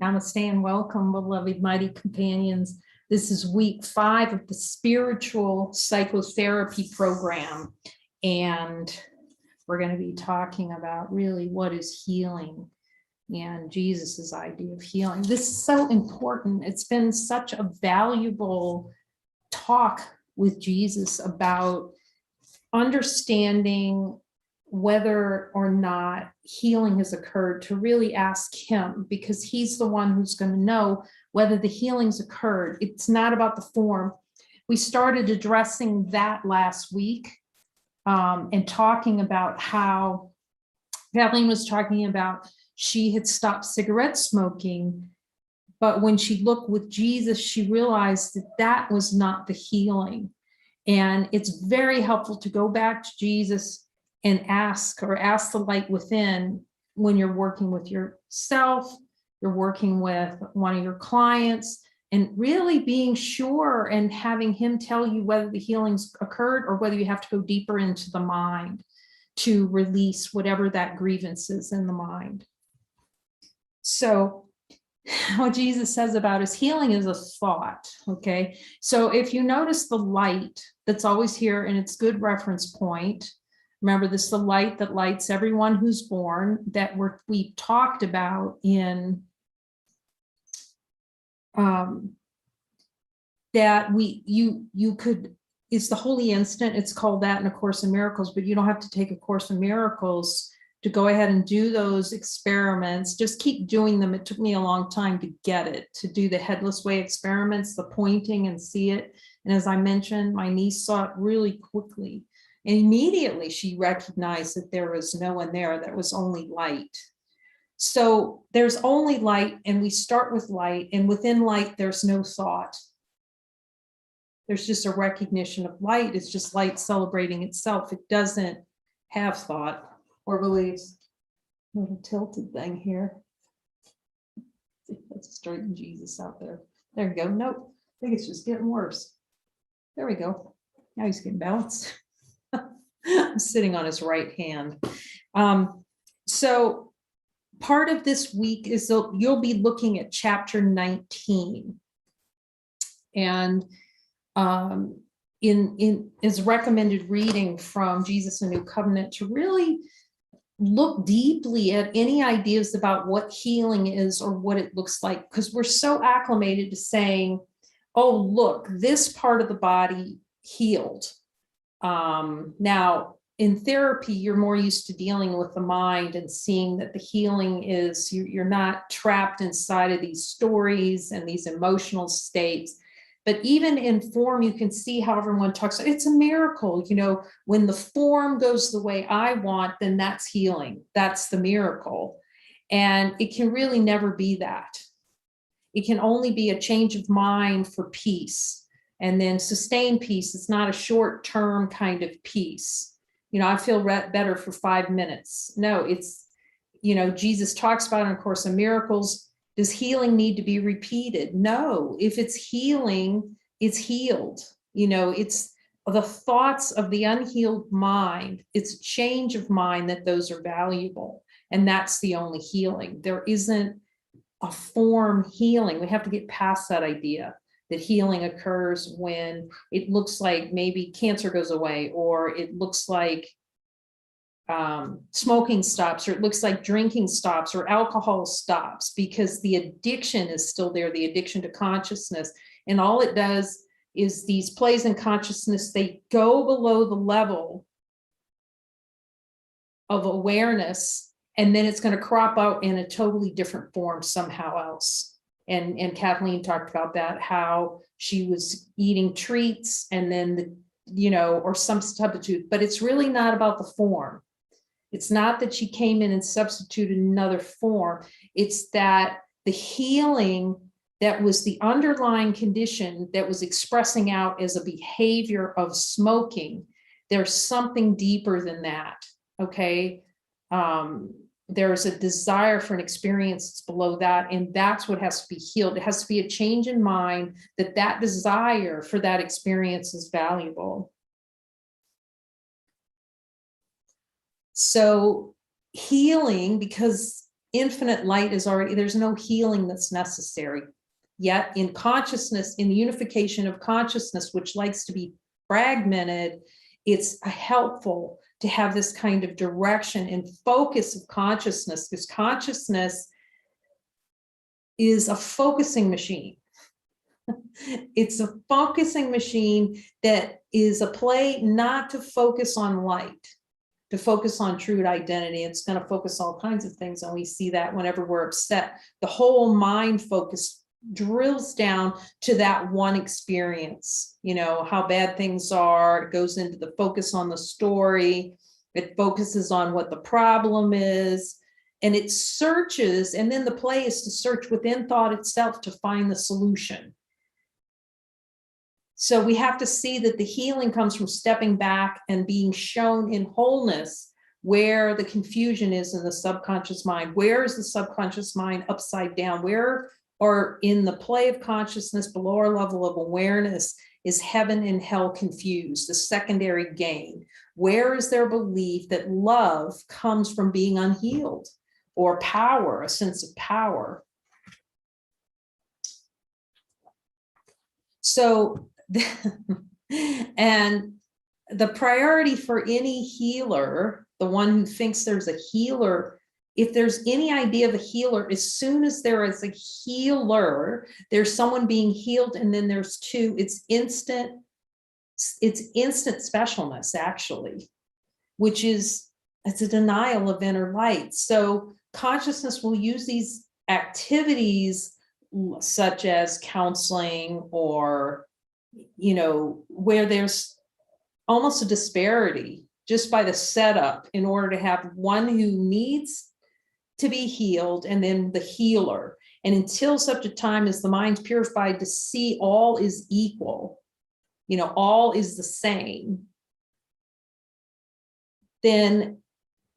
Namaste and welcome, beloved mighty companions. This is week 5 of the spiritual psychotherapy program. And we're going to be talking about really what is healing and Jesus's idea of healing. This is so important. It's been such a valuable talk with Jesus about understanding whether or not healing has occurred, to really ask him, because he's the one who's going to know whether the healing's occurred. It's not about the form. We started addressing that last week and talking about how Kathleen was talking about she had stopped cigarette smoking, but when she looked with Jesus, she realized that that was not the healing. And it's very helpful to go back to Jesus and ask the light within when you're working with yourself, you're working with one of your clients, and really being sure and having him tell you whether the healing's occurred or whether you have to go deeper into the mind to release whatever that grievance is in the mind. So what Jesus says about his healing is a thought, okay? So if you notice the light that's always here, and it's good reference point. Remember, this is the light that lights everyone who's born, that we talked about in that you could, it's the holy instant. It's called that in A Course in Miracles, but you don't have to take A Course in Miracles to go ahead and do those experiments. Just keep doing them. It took me a long time to get it, to do the headless way experiments, the pointing and see it. And as I mentioned, my niece saw it really quickly. And immediately she recognized that there was no one there, that was only light. So there's only light, and we start with light, and within light, there's no thought. There's just a recognition of light. It's just light celebrating itself. It doesn't have thought or beliefs. Little tilted thing here. Let's straighten Jesus out there. There we go. Nope. I think it's just getting worse. There we go. Now he's getting balanced. I'm sitting on his right hand. So part of this week is you'll be looking at chapter 19. And in is recommended reading from Jesus, A New Covenant, to really look deeply at any ideas about what healing is or what it looks like, because we're so acclimated to saying, oh, look, this part of the body healed. Now, in therapy, you're more used to dealing with the mind and seeing that the healing is you're not trapped inside of these stories and these emotional states. But even in form, you can see how everyone talks. It's a miracle, you know, when the form goes the way I want, then that's healing. That's the miracle. And it can really never be that. It can only be a change of mind for peace. And then sustained peace. It's not a short-term kind of peace. You know, I feel better for 5 minutes. No, it's, you know, Jesus talks about in A Course in Miracles. Does healing need to be repeated? No, if it's healing, it's healed. You know, it's the thoughts of the unhealed mind. It's a change of mind that those are valuable. And that's the only healing. There isn't a form healing. We have to get past that idea that healing occurs when it looks like maybe cancer goes away, or it looks like smoking stops, or it looks like drinking stops, or alcohol stops, because the addiction is still there, the addiction to consciousness. And all it does is these plays in consciousness, they go below the level of awareness, and then it's going to crop out in a totally different form somehow else. And Kathleen talked about that, how she was eating treats and then, or some substitute, but it's really not about the form. It's not that she came in and substituted another form. It's that the healing that was the underlying condition that was expressing out as a behavior of smoking, there's something deeper than that, okay? There's a desire for an experience that's below that, and that's what has to be healed. It has to be a change in mind that that desire for that experience is valuable. So healing, because infinite light is already, there's no healing that's necessary. Yet in consciousness, in the unification of consciousness, which likes to be fragmented, it's helpful to have this kind of direction and focus of consciousness, because consciousness is a focusing machine. It's a focusing machine that is a play not to focus on light, to focus on true identity. It's going to focus all kinds of things. And we see that whenever we're upset, the whole mind focus drills down to that one experience, you know, how bad things are. It goes into the focus on the story. It focuses on what the problem is, and it searches. And then the play is to search within thought itself to find the solution. So we have to see that the healing comes from stepping back and being shown in wholeness where the confusion is in the subconscious mind. Where is the subconscious mind upside down? Where, or in the play of consciousness below our level of awareness, is heaven and hell confused, the secondary gain? Where is their belief that love comes from being unhealed, or power, a sense of power? So, and the priority for any healer, the one who thinks there's a healer, if there's any idea of a healer, as soon as there is a healer, there's someone being healed, and then there's two. It's instant specialness, actually, which is, it's a denial of inner light. So consciousness will use these activities such as counseling, or, you know, where there's almost a disparity just by the setup, in order to have one who needs to be healed and then the healer. And until such a time as the mind's purified to see all is equal, you know, all is the same, then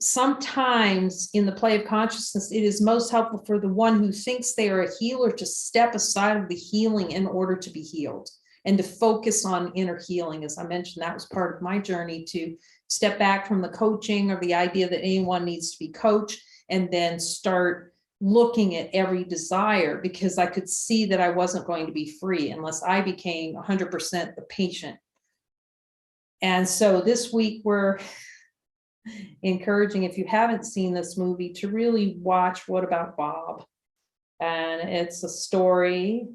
sometimes in the play of consciousness, it is most helpful for the one who thinks they are a healer to step aside of the healing in order to be healed, and to focus on inner healing. As I mentioned, that was part of my journey, to step back from the coaching or the idea that anyone needs to be coached, and then start looking at every desire, because I could see that I wasn't going to be free unless I became 100% the patient. And so this week we're encouraging, if you haven't seen this movie, to really watch What About Bob? And it's a story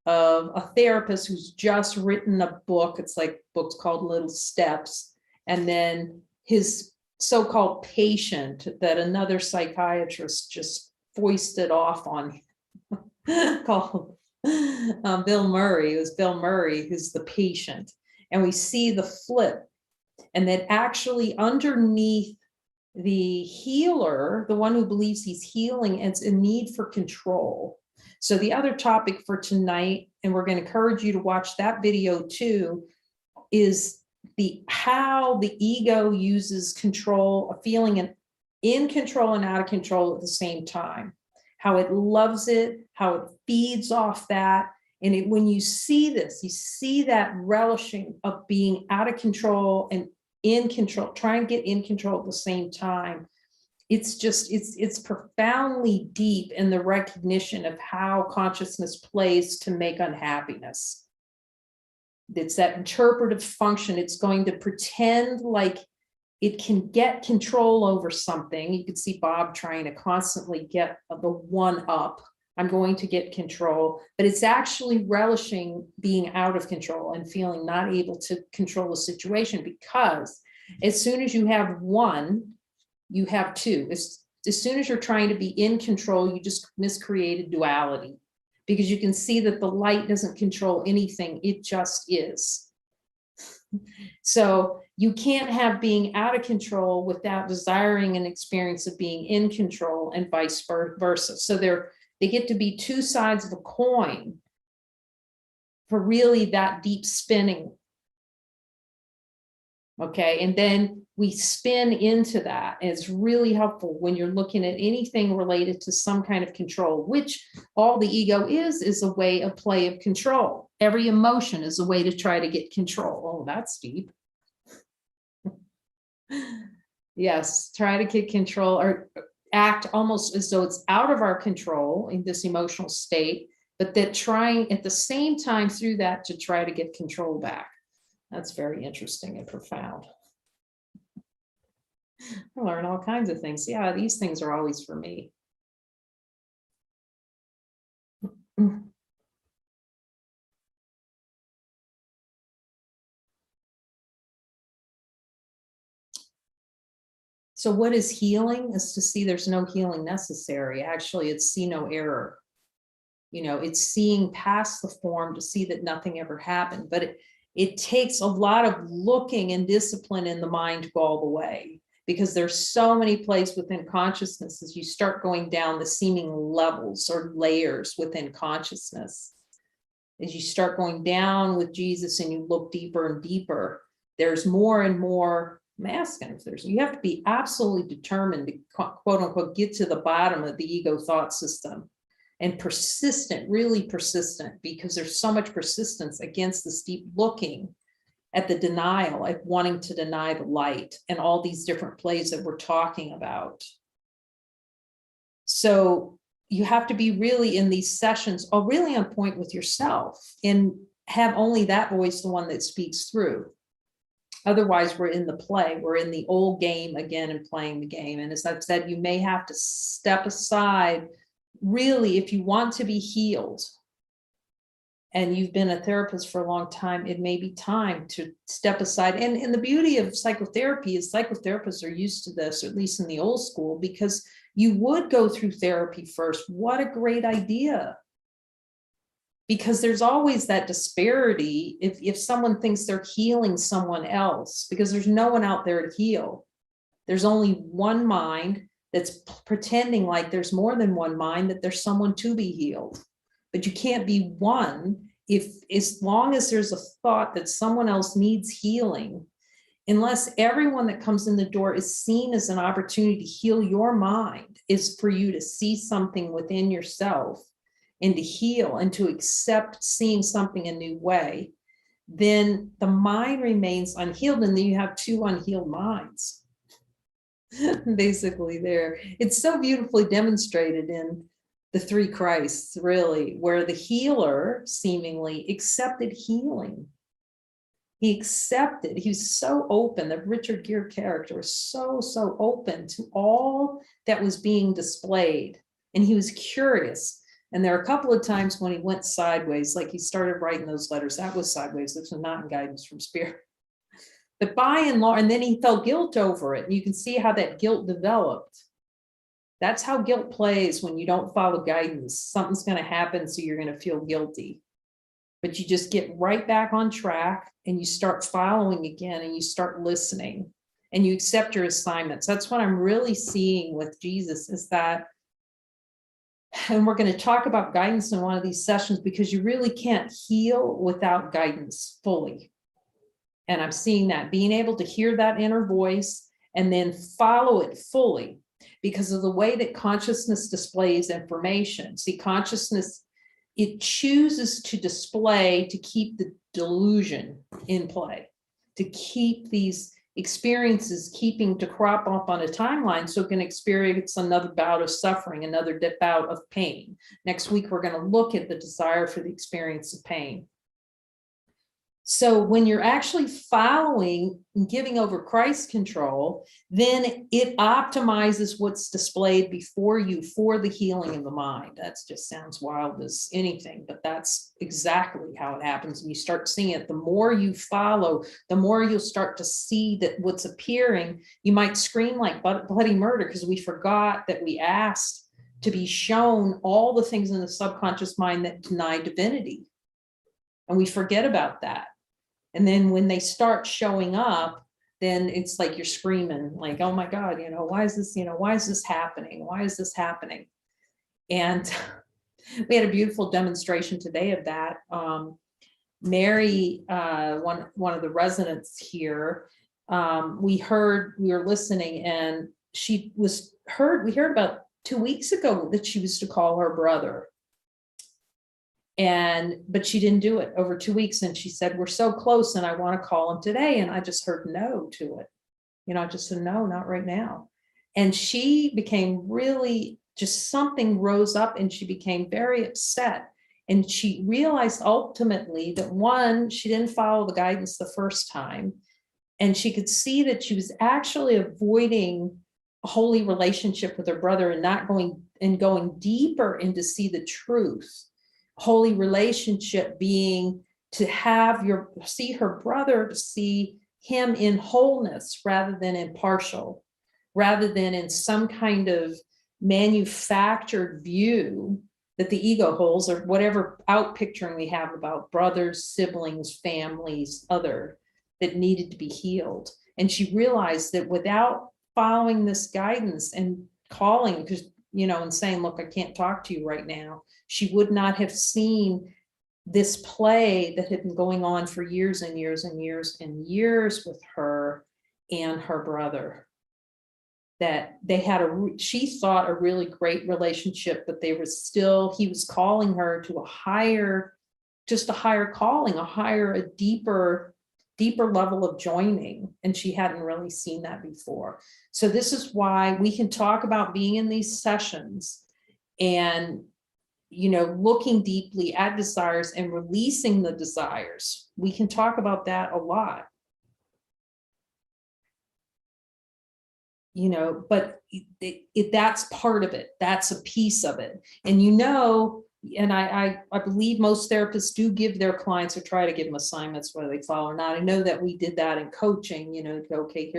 of a therapist who's just written a book. It's like books called Little Steps. And then his so-called patient that another psychiatrist just foisted off on him, called Bill Murray. It was Bill Murray who's the patient. And we see the flip. And that actually underneath the healer, the one who believes he's healing, it's a need for control. So the other topic for tonight, and we're going to encourage you to watch that video too, is how the ego uses control, a feeling in control and out of control at the same time. How it loves it, how it feeds off that. And when you see this, you see that relishing of being out of control and in control, trying to get in control at the same time. It's just, it's profoundly deep in the recognition of how consciousness plays to make unhappiness. It's that interpretive function. It's going to pretend like it can get control over something. You could see Bob trying to constantly get the one up. I'm going to get control, but it's actually relishing being out of control and feeling not able to control the situation, because as soon as you have one, you have two. As soon as you're trying to be in control, you just miscreated duality, because you can see that the light doesn't control anything. It just is. So you can't have being out of control without desiring an experience of being in control, and vice versa. So they get to be two sides of a coin for really that deep spinning. Okay, and then we spin into that. And it's really helpful when you're looking at anything related to some kind of control, which all the ego is a way of play of control. Every emotion is a way to try to get control. Oh, that's deep. Yes, try to get control, or act almost as though it's out of our control in this emotional state, but that trying at the same time through that to try to get control back. That's very interesting and profound. I learn all kinds of things. Yeah, these things are always for me. So what is healing? Is to see there's no healing necessary. Actually, it's see no error. It's seeing past the form to see that nothing ever happened. But it takes a lot of looking and discipline in the mind to go all the way, because there's so many places within consciousness as you start going down the seeming levels or layers within consciousness. As you start going down with Jesus and you look deeper and deeper, there's more and more. I'm asking if you have to be absolutely determined to quote unquote get to the bottom of the ego thought system, and persistent, really persistent, because there's so much persistence against this deep looking at the denial, like wanting to deny the light and all these different plays that we're talking about. So you have to be really in these sessions, or really on point with yourself, and have only that voice, the one that speaks through. Otherwise, we're in the play. We're in the old game again and playing the game. And as I've said, you may have to step aside. Really, if you want to be healed, and you've been a therapist for a long time, it may be time to step aside. And the beauty of psychotherapy is psychotherapists are used to this, or at least in the old school, because you would go through therapy first. What a great idea. Because there's always that disparity if someone thinks they're healing someone else, because there's no one out there to heal. There's only one mind that's pretending like there's more than one mind, that there's someone to be healed. But you can't be one as long as there's a thought that someone else needs healing, unless everyone that comes in the door is seen as an opportunity to heal your mind, is for you to see something within yourself and to heal and to accept seeing something a new way, then the mind remains unhealed, and then you have two unhealed minds. Basically there. It's so beautifully demonstrated in the three Christs, really, where the healer seemingly accepted healing. He accepted, he was so open. The Richard Gere character was so open to all that was being displayed. And he was curious. And there are a couple of times when he went sideways, like he started writing those letters. That was sideways. This was not in guidance from spirit. But by and large, and then he felt guilt over it. And you can see how that guilt developed. That's how guilt plays when you don't follow guidance. Something's going to happen, so you're going to feel guilty. But you just get right back on track and you start following again, and you start listening and you accept your assignments. That's what I'm really seeing with Jesus, is that, and we're going to talk about guidance in one of these sessions, because you really can't heal without guidance fully. And I'm seeing that, being able to hear that inner voice and then follow it fully, because of the way that consciousness displays information. See, consciousness, it chooses to display to keep the delusion in play, to keep these experiences keeping to crop up on a timeline, so it can experience another bout of suffering, another bout of pain. Next week, we're going to look at the desire for the experience of pain. So when you're actually following and giving over Christ's control, then it optimizes what's displayed before you for the healing of the mind. That just sounds wild as anything, but that's exactly how it happens. And you start seeing it. The more you follow, the more you'll start to see that what's appearing. You might scream like bloody murder, because we forgot that we asked to be shown all the things in the subconscious mind that deny divinity. And we forget about that. And then when they start showing up, then it's like you're screaming like, oh my God, why is this happening? Why is this happening? And we had a beautiful demonstration today of that. Mary, one of the residents here, we were listening, and we heard about 2 weeks ago that she was to call her brother. But she didn't do it over 2 weeks. And she said, we're so close and I want to call him today. And I just heard no to it. I just said, no, not right now. And she became really, just something rose up and she became very upset. And she realized ultimately that one, she didn't follow the guidance the first time. And she could see that she was actually avoiding a holy relationship with her brother and not going deeper into see the truth. Holy relationship being to see her brother, to see him in wholeness rather than in partial, rather than in some kind of manufactured view that the ego holds, or whatever outpicturing we have about brothers, siblings, families, other, that needed to be healed. And she realized that without following this guidance and calling, because, and saying, look, I can't talk to you right now, she would not have seen this play that had been going on for years and years and years and years with her and her brother. That they had she thought a really great relationship, but he was calling her to a higher calling, a deeper level of joining. And she hadn't really seen that before. So this is why we can talk about being in these sessions and, looking deeply at desires and releasing the desires. We can talk about that a lot. But that's part of it. That's a piece of it. And and I believe most therapists do give their clients, or try to give them assignments, whether they follow or not. I know that we did that in coaching, okay,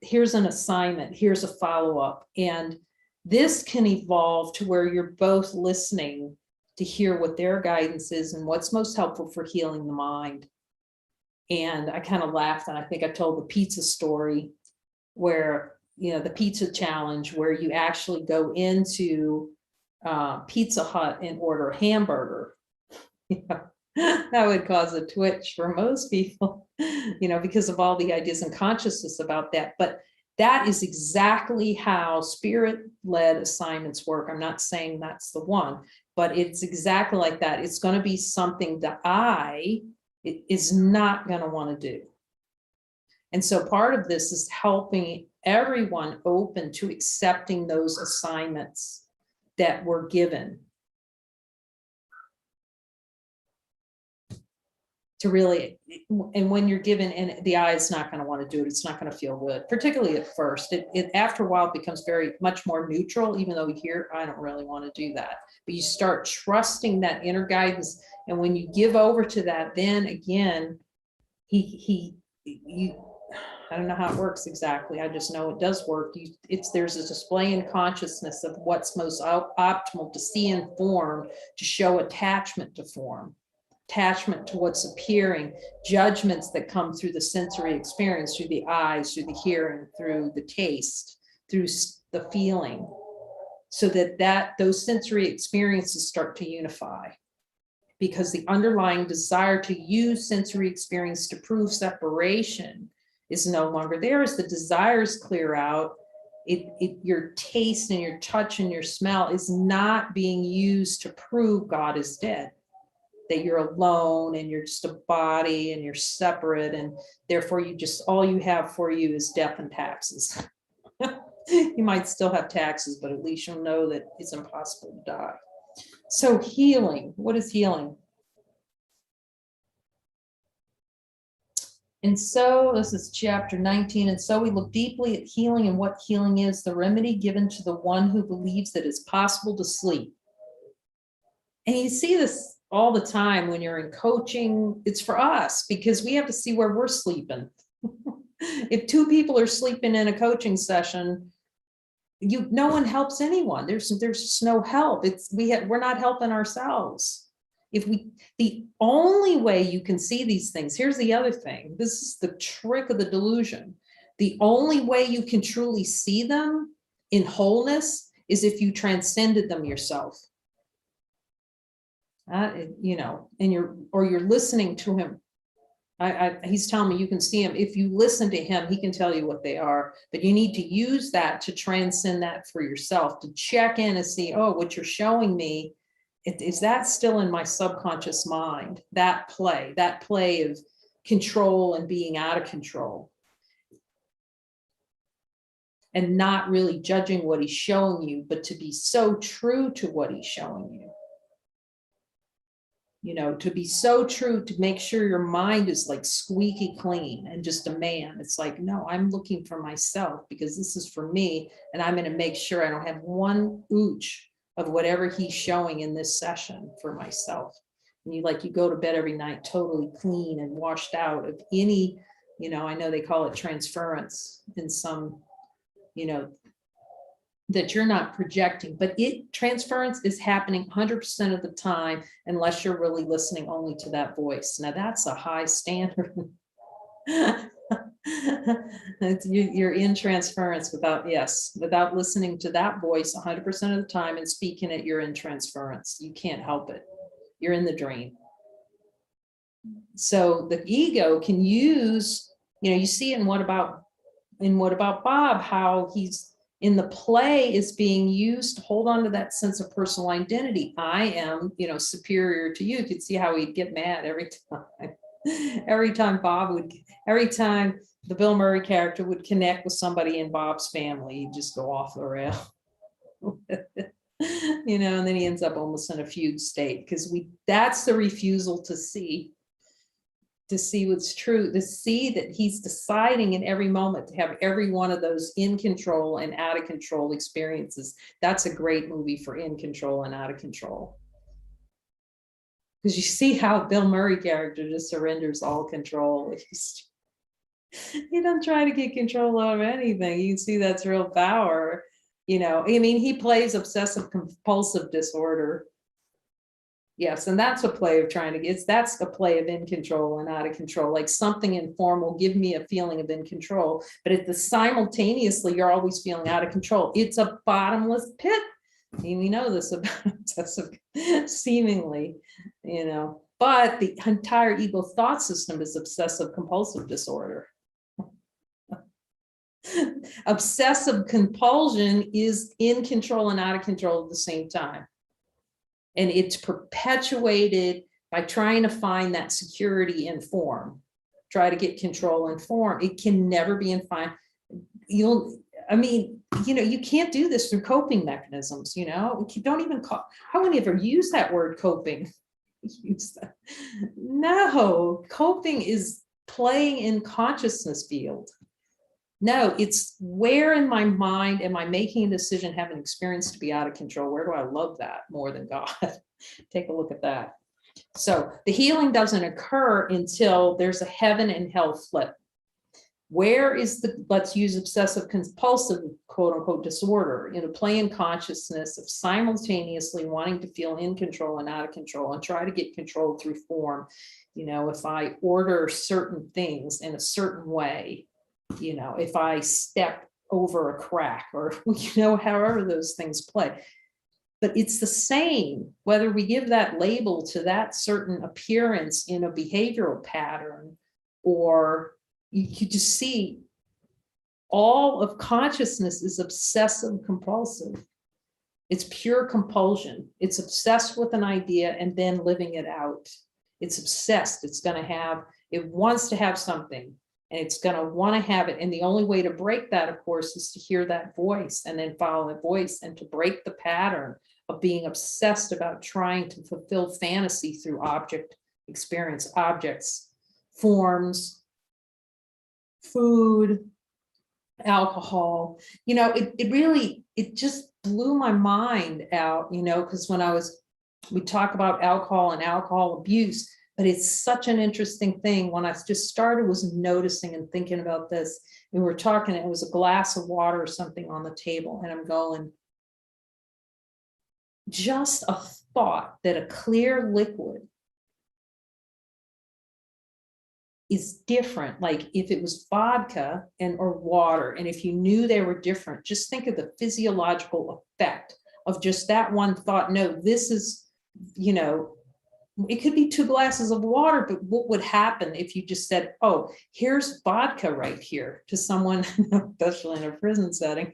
here's an assignment, here's a follow-up. And this can evolve to where you're both listening to hear what their guidance is and what's most helpful for healing the mind. And I kind of laughed, and I think I told the pizza story where, the pizza challenge, where you actually go into Pizza Hut and order a hamburger. That would cause a twitch for most people, because of all the ideas and consciousness about that. But that is exactly how spirit-led assignments work. I'm not saying that's the one, but it's exactly like that. It's going to be something that it is not going to want to do. And so part of this is helping everyone open to accepting those assignments that were given, to really, and when you're given, and the eye is not going to want to do it, it's not going to feel good, particularly at first. It after a while becomes very much more neutral, even though here, I don't really want to do that. But you start trusting that inner guidance. And when you give over to that, then again, I don't know how it works exactly. I just know it does work. There's a display in consciousness of what's most optimal to see in form, to show attachment to form, attachment to what's appearing, judgments that come through the sensory experience, through the eyes, through the hearing, through the taste, through the feeling, so that those sensory experiences start to unify. Because the underlying desire to use sensory experience to prove separation is no longer there. As the desires clear out, your taste and your touch and your smell is not being used to prove God is dead, that you're alone and you're just a body and you're separate, and therefore all you have for you is death and taxes. You might still have taxes, but at least you'll know that it's impossible to die. So healing, what is healing? And so this is chapter 19. And so we look deeply at healing and what healing is, the remedy given to the one who believes that it's possible to sleep. And you see this all the time when you're in coaching. It's for us because we have to see where we're sleeping. If two people are sleeping in a coaching session, no one helps anyone. There's just no help. We're not helping ourselves. The only way you can see these things, here's the other thing. This is the trick of the delusion. The only way you can truly see them in wholeness is if you transcended them yourself. And you're listening to him. He's telling me you can see him. If you listen to him, he can tell you what they are, but you need to use that to transcend that for yourself, to check in and see, oh, what you're showing me, is that still in my subconscious mind? That play of control and being out of control. and not really judging what he's showing you, but to be so true to what he's showing you. You know, to be so true, to make sure your mind is like squeaky clean and just a man. It's like, no, I'm looking for myself because this is for me. And I'm going to make sure I don't have one ooch of whatever he's showing in this session for myself. And you go to bed every night totally clean and washed out of any, I know they call it transference in some, that you're not projecting, but transference is happening 100% of the time, unless you're really listening only to that voice. Now that's a high standard. You're in transference without listening to that voice 100% of the time and speaking it, you're in transference. You can't help it. You're in the dream. So the ego can use, you see in What About Bob, how he's in the play is being used to hold on to that sense of personal identity. I am, superior to you. You could see how he'd get mad every time. Every time the Bill Murray character would connect with somebody in Bob's family, he'd just go off the rail. And then he ends up almost in a fugue state, because that's the refusal to see what's true, to see that he's deciding in every moment to have every one of those in control and out of control experiences. That's a great movie for in control and out of control. Because you see how Bill Murray character just surrenders all control. He doesn't try to get control of anything. You can see that's real power. He plays obsessive compulsive disorder. Yes, and that's a play of that's a play of in control and out of control. Like something informal give me a feeling of in control, but simultaneously you're always feeling out of control. It's a bottomless pit. And we know this about obsessive, seemingly, but the entire ego thought system is obsessive compulsive disorder. Obsessive compulsion is in control and out of control at the same time. And it's perpetuated by trying to find that security in form, try to get control in form. It can never be in fine. You can't do this through coping mechanisms, don't even call, how many ever use that word coping? No, coping is playing in consciousness field. No, it's where in my mind am I making a decision, have an experience to be out of control? Where do I love that more than God? Take a look at that. So the healing doesn't occur until there's a heaven and hell flip. Where is let's use obsessive compulsive, quote unquote, disorder, play in consciousness of simultaneously wanting to feel in control and out of control and try to get control through form. If I order certain things in a certain way, if I step over a crack or, however those things play. But it's the same, whether we give that label to that certain appearance in a behavioral pattern, or you just see all of consciousness is obsessive compulsive. It's pure compulsion. It's obsessed with an idea and then living it out. It's obsessed. It wants to have something. And it's going to want to have it. And the only way to break that, of course, is to hear that voice and then follow that voice, and to break the pattern of being obsessed about trying to fulfill fantasy through object experience, objects, forms, food, alcohol. It just blew my mind out, because we talk about alcohol and alcohol abuse. But it's such an interesting thing. When I just started was noticing and thinking about this, we were talking, it was a glass of water or something on the table, and I'm going, just a thought that a clear liquid is different. Like if it was vodka or water, and if you knew they were different, just think of the physiological effect of just that one thought. No, this is, it could be 2 glasses of water, but what would happen if you just said, oh, here's vodka right here, to someone, especially in a prison setting,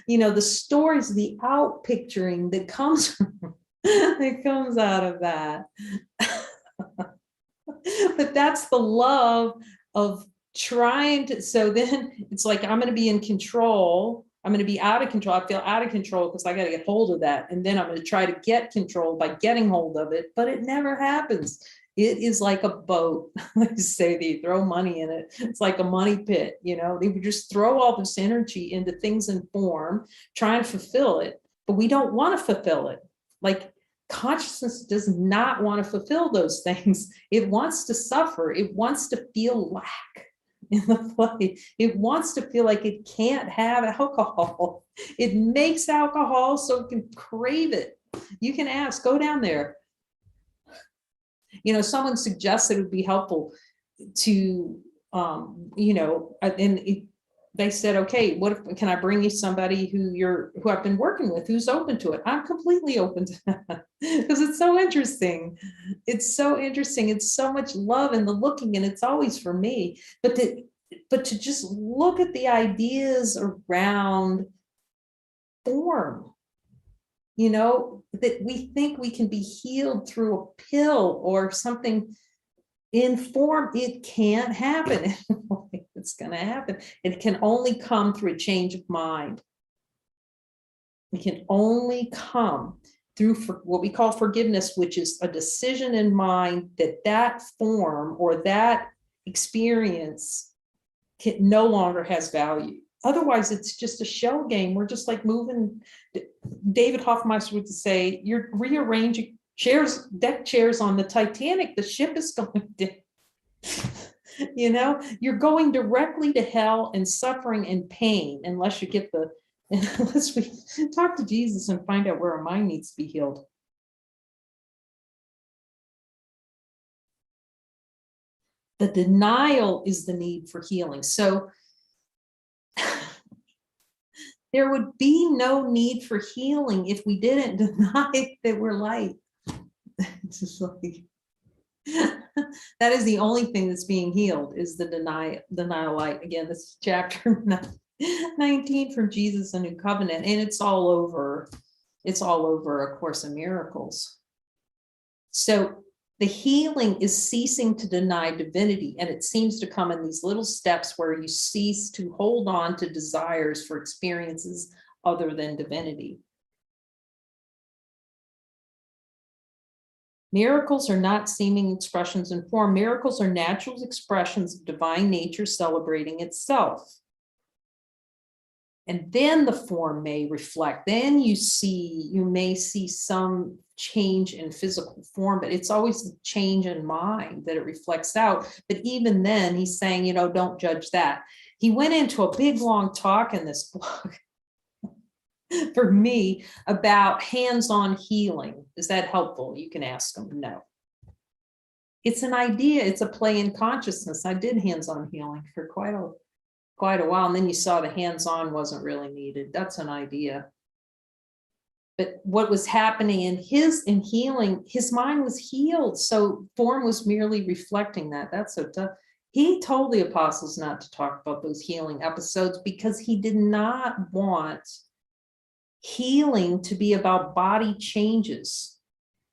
the stories, the out picturing that comes, out of that. But that's the love of trying to, so then it's like, I'm going to be in control. I'm going to be out of control. I feel out of control because I got to get hold of that. And then I'm going to try to get control by getting hold of it, but it never happens. It is like a boat. Like you say, they throw money in it. It's like a money pit, you know, they would just throw all this energy into things in form, try and fulfill it, but we don't want to fulfill it. Like consciousness does not want to fulfill those things. It wants to suffer. It wants to feel lack in the play. It wants to feel like it can't have alcohol. It makes alcohol so it can crave it. You can ask, go down there. You know, someone suggested it would be helpful to, you know, and they said, okay, what if, can I bring you somebody who I've been working with, who's open to it? I'm completely open to that because it's so interesting. It's so interesting. It's so much love in the looking, and it's always for me. But to just look at the ideas around form, you know, that we think we can be healed through a pill or something in form. It can't happen. It's going to happen. It can only come through a change of mind. It can only come through what we call forgiveness, which is a decision in mind that that form or that experience no longer has value. Otherwise, it's just a shell game. We're just like moving. David Hoffmeister would say, you're rearranging deck chairs on the Titanic. The ship is going down. You know, you're going directly to hell and suffering and pain unless we talk to Jesus and find out where our mind needs to be healed. The denial is the need for healing. So there would be no need for healing if we didn't deny that we're light. It's just like, that is the only thing that's being healed, is the denial light. Again, this is chapter 19 from Jesus, a New Covenant, and it's all over A Course in Miracles. So the healing is ceasing to deny divinity, and it seems to come in these little steps where you cease to hold on to desires for experiences other than divinity. Miracles are not seeming expressions in form. Miracles are natural expressions of divine nature celebrating itself. And then the form may reflect. Then you may see some change in physical form, but it's always the change in mind that it reflects out. But even then, he's saying, you know, don't judge that. He went into a big, long talk in this book for me about hands-on healing. Is that helpful? You can ask them. No. It's an idea. It's a play in consciousness. I did hands-on healing for quite a while, and then you saw the hands-on wasn't really needed. That's an idea. But what was happening in healing, his mind was healed. So form was merely reflecting that. That's so tough. He told the apostles not to talk about those healing episodes because he did not want healing to be about body changes.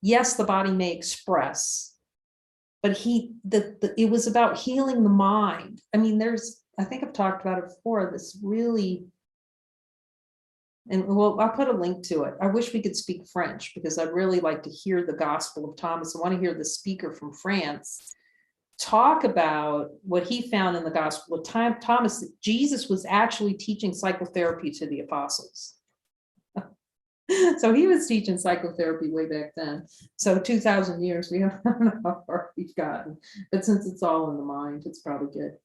Yes, the body may express, but it was about healing the mind. I mean, I think I've talked about it before, this really, and well, I'll put a link to it. I wish we could speak French because I'd really like to hear the Gospel of Thomas. I want to hear the speaker from France talk about what he found in the Gospel of Thomas, that Jesus was actually teaching psychotherapy to the apostles. So he was teaching psychotherapy way back then. So 2,000 years, we don't know how far we've gotten. But since it's all in the mind, it's probably good.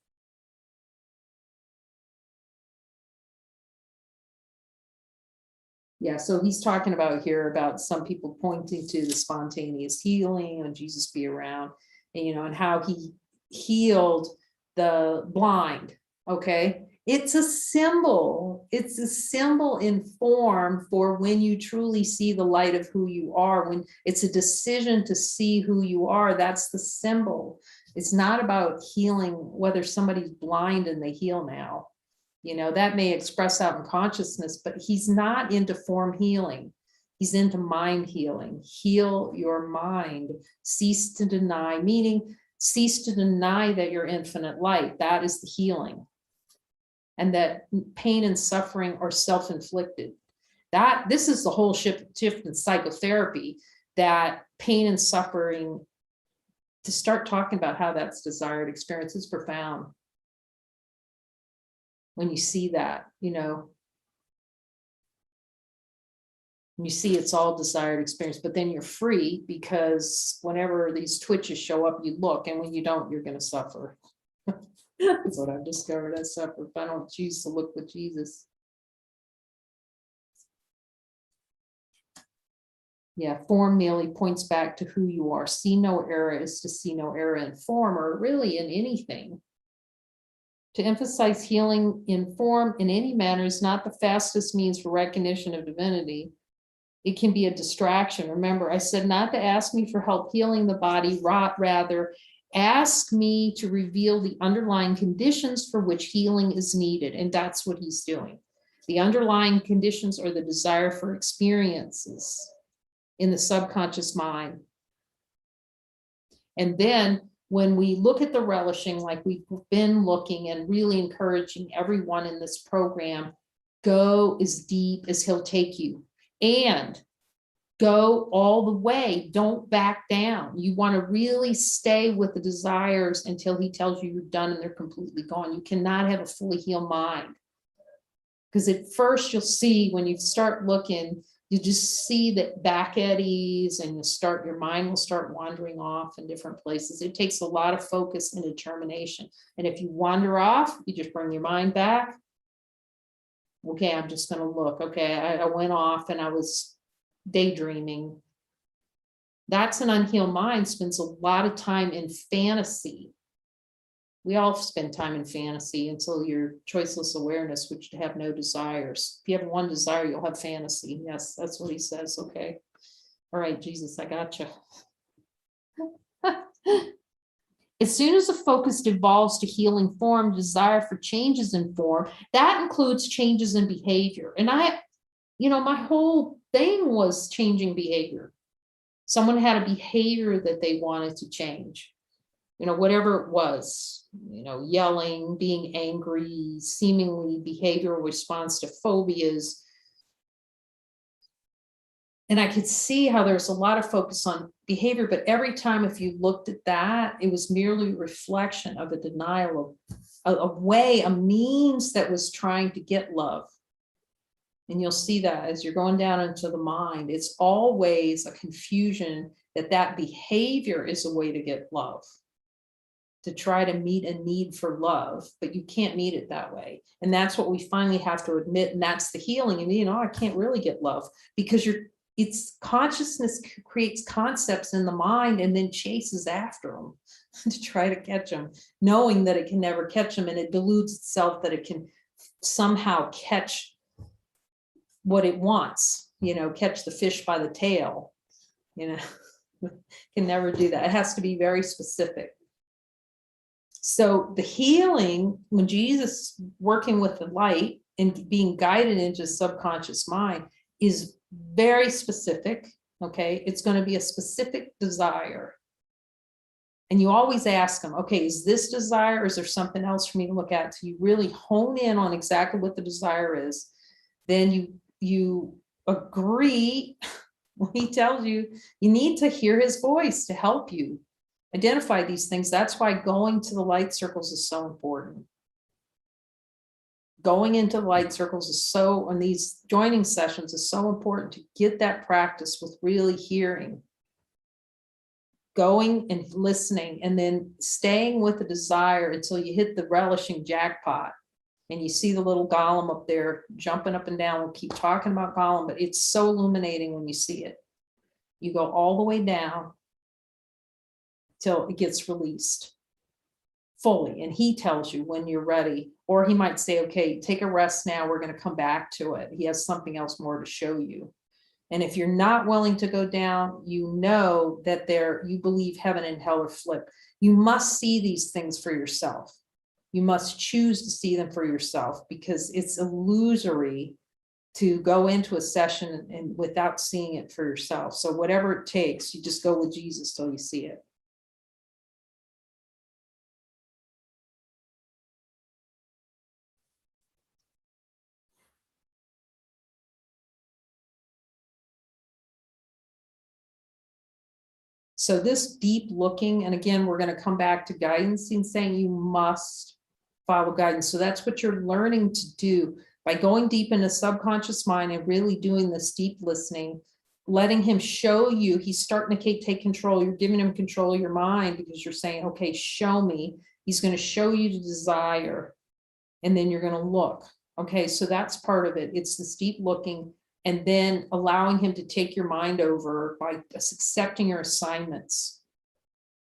Yeah, so he's talking about here about some people pointing to the spontaneous healing and Jesus be around, and, you know, and how he healed the blind. Okay. It's a symbol. It's a symbol in form for when you truly see the light of who you are, when it's a decision to see who you are. That's the symbol. It's not about healing, whether somebody's blind and they heal now. You know, that may express out in consciousness, but he's not into form healing. He's into mind healing. Heal your mind. Cease to deny, meaning Cease to deny that you're infinite light. That is the healing. And that pain and suffering are self-inflicted. This is the whole shift in psychotherapy, that pain and suffering, to start talking about how that's desired experience is profound. When you see that, when you see it's all desired experience, but then you're free, because whenever these twitches show up, you look, and when you don't, you're going to suffer. That's what I've discovered. I suffer if I don't choose to look with Jesus. Yeah, form merely points back to who you are. See no error is to see no error in form, or really in anything. To emphasize healing in form in any manner is not the fastest means for recognition of divinity. It can be a distraction. Remember, I said not to ask me for help healing the body, rather ask me to reveal the underlying conditions for which healing is needed. And that's what he's doing. The underlying conditions are the desire for experiences in the subconscious mind. And then when we look at the relishing, like we've been looking and really encouraging everyone in this program, go as deep as he'll take you, and go all the way. Don't back down. You want to really stay with the desires until he tells you you're done and they're completely gone. You cannot have a fully healed mind, because at first you'll see, when you start looking, you just see that back at ease, and your mind will start wandering off in different places. It takes a lot of focus and determination. And if you wander off, you just bring your mind back. Okay, I'm just going to look. Okay, I went off and I was daydreaming. That's an unhealed mind, spends a lot of time in fantasy. We all spend time in fantasy until your choiceless awareness, which have no desires. If you have one desire, you'll have fantasy. Yes, that's what he says. Okay. All right, Jesus, I got you. As soon as the focus devolves to healing form, desire for changes in form, that includes changes in behavior. And my whole thing was changing behavior. Someone had a behavior that they wanted to change. Whatever it was, yelling, being angry, seemingly behavioral response to phobias. And I could see how there's a lot of focus on behavior, but every time if you looked at that, it was merely a reflection of a denial of a means that was trying to get love. And you'll see that as you're going down into the mind, it's always a confusion that behavior is a way to get love, to try to meet a need for love, but you can't meet it that way. And that's what we finally have to admit. And that's the healing. And, I can't really get love, because it's consciousness creates concepts in the mind and then chases after them to try to catch them, knowing that it can never catch them. And it deludes itself that it can somehow catch what it wants, catch the fish by the tail, can never do that. It has to be very specific. So the healing, when Jesus working with the light and being guided into subconscious mind, is very specific. Okay, it's going to be a specific desire. And you always ask them, okay, is this desire, or is there something else for me to look at? So you really hone in on exactly what the desire is. Then you agree when he tells you, you need to hear his voice to help you identify these things. That's why going to the light circles is so important. Going into the light circles and these joining sessions is so important to get that practice with really hearing, going and listening, and then staying with the desire until you hit the relishing jackpot. And you see the little golem up there jumping up and down. We'll keep talking about golem, but it's so illuminating when you see it. You go all the way down till it gets released fully. And he tells you when you're ready, or he might say, okay, take a rest now. We're going to come back to it. He has something else more to show you. And if you're not willing to go down, that you believe heaven and hell are flipped. You must see these things for yourself. You must choose to see them for yourself, because it's illusory to go into a session and without seeing it for yourself. So whatever it takes, you just go with Jesus till you see it. So this deep looking, and again, we're going to come back to guidance and saying you must follow guidance. So that's what you're learning to do by going deep into subconscious mind and really doing this deep listening, letting him show you. He's starting to take control. You're giving him control of your mind because you're saying, okay, show me. He's going to show you the desire, and then you're going to look. Okay, so that's part of it. It's this deep looking, and then allowing him to take your mind over by accepting your assignments.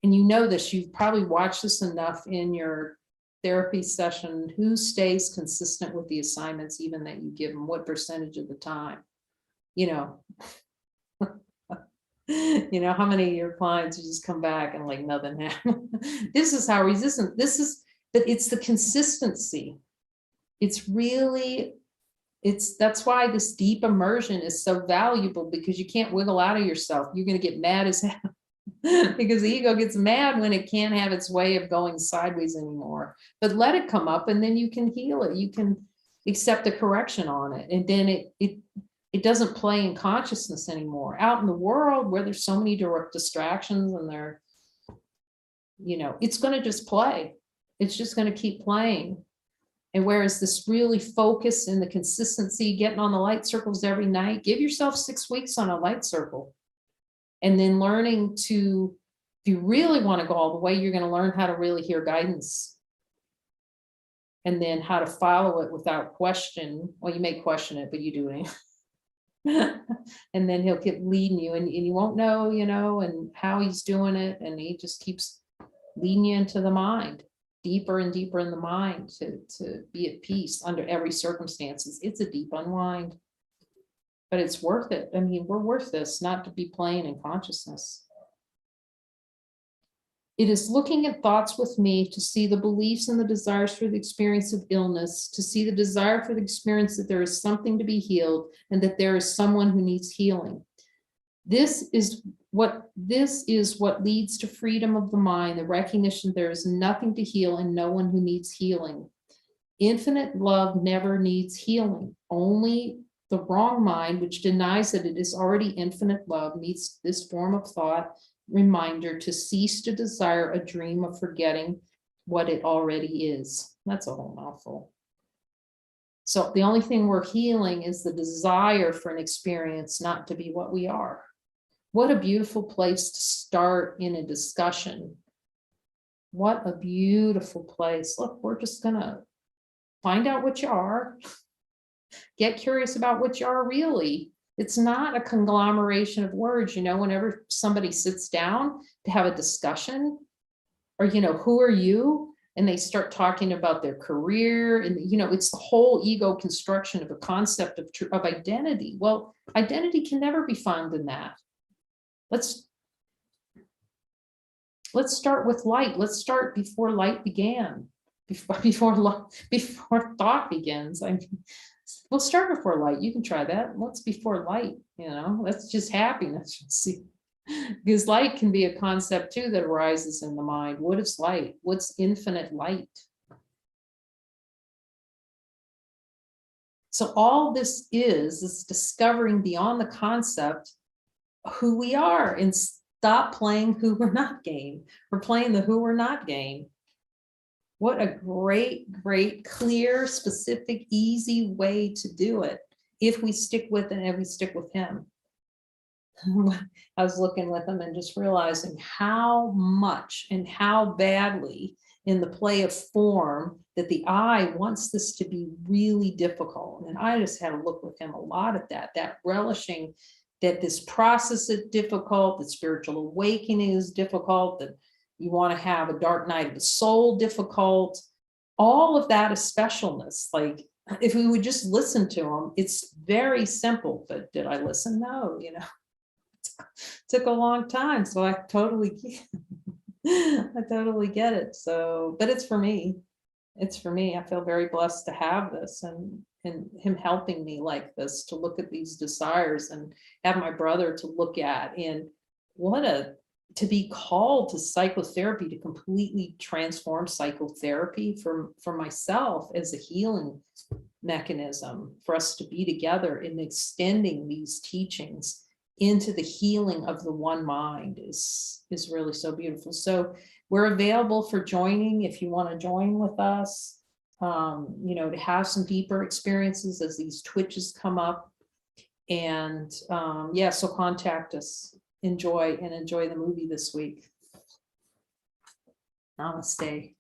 And you know this, you've probably watched this enough in your therapy session. Who stays consistent with the assignments, even that you give them? What percentage of the time? You know, you know, how many of your clients just come back and like nothing happened? This is how resistant this is, but it's the consistency. It's really, that's why this deep immersion is so valuable, because you can't wiggle out of yourself. You're going to get mad as hell because the ego gets mad when it can't have its way of going sideways anymore. But let it come up, and then you can heal it. You can accept the correction on it, and then it doesn't play in consciousness anymore. Out in the world where there's so many direct distractions, and they're, you know, it's going to just play. It's just going to keep playing. And whereas this really focus and the consistency, getting on the light circles every night, give yourself 6 weeks on a light circle. And then learning to, if you really want to go all the way, you're going to learn how to really hear guidance. And then how to follow it without question. Well, you may question it, but you do it. And then he'll keep leading you, and you won't know, you know, and how he's doing it. And he just keeps leading you into the mind, deeper and deeper in the mind, to be at peace under every circumstances. It's a deep unwind, but it's worth it. I mean, we're worth this, not to be playing in consciousness. It is looking at thoughts with me to see the beliefs and the desires for the experience of illness, to see the desire for the experience that there is something to be healed and that there is someone who needs healing. This is what leads to freedom of the mind, the recognition there is nothing to heal and no one who needs healing. Infinite love never needs healing. Only the wrong mind, which denies that it is already infinite love, needs this form of thought reminder to cease to desire a dream of forgetting what it already is. That's a whole mouthful. So the only thing we're healing is the desire for an experience not to be what we are. What a beautiful place to start in a discussion. What a beautiful place. Look, we're just gonna find out what you are. Get curious about what you are really. It's not a conglomeration of words. You know, whenever somebody sits down to have a discussion, or, you know, who are you? And they start talking about their career, and, you know, it's the whole ego construction of a concept of identity. Well, identity can never be found in that. Let's start with light. Let's start before light began, before thought begins. I mean, we'll start before light. You can try that. What's before light? You know, that's just happiness. See, because light can be a concept too that arises in the mind. What is light? What's infinite light? So all this is discovering beyond the concept who we are, and stop playing who we're not game. We're playing the who we're not game. What a great, great, clear, specific, easy way to do it if we stick with it and we stick with him. I was looking with him and just realizing how much and how badly in the play of form that the I wants this to be really difficult. And I just had to look with him a lot at that relishing that this process is difficult, that spiritual awakening is difficult, that you want to have a dark night of the soul difficult. All of that is specialness. Like, if we would just listen to him, it's very simple. But did I listen? No, you know, it took a long time. So I totally get it. So, but it's for me. It's for me. I feel very blessed to have this, and him helping me like this to look at these desires, and have my brother to look at, and to be called to psychotherapy, to completely transform psychotherapy for myself as a healing mechanism, for us to be together in extending these teachings into the healing of the one mind is really so beautiful. So we're available for joining if you want to join with us, to have some deeper experiences as these twitches come up. And yeah, so contact us. Enjoy the movie this week. Namaste.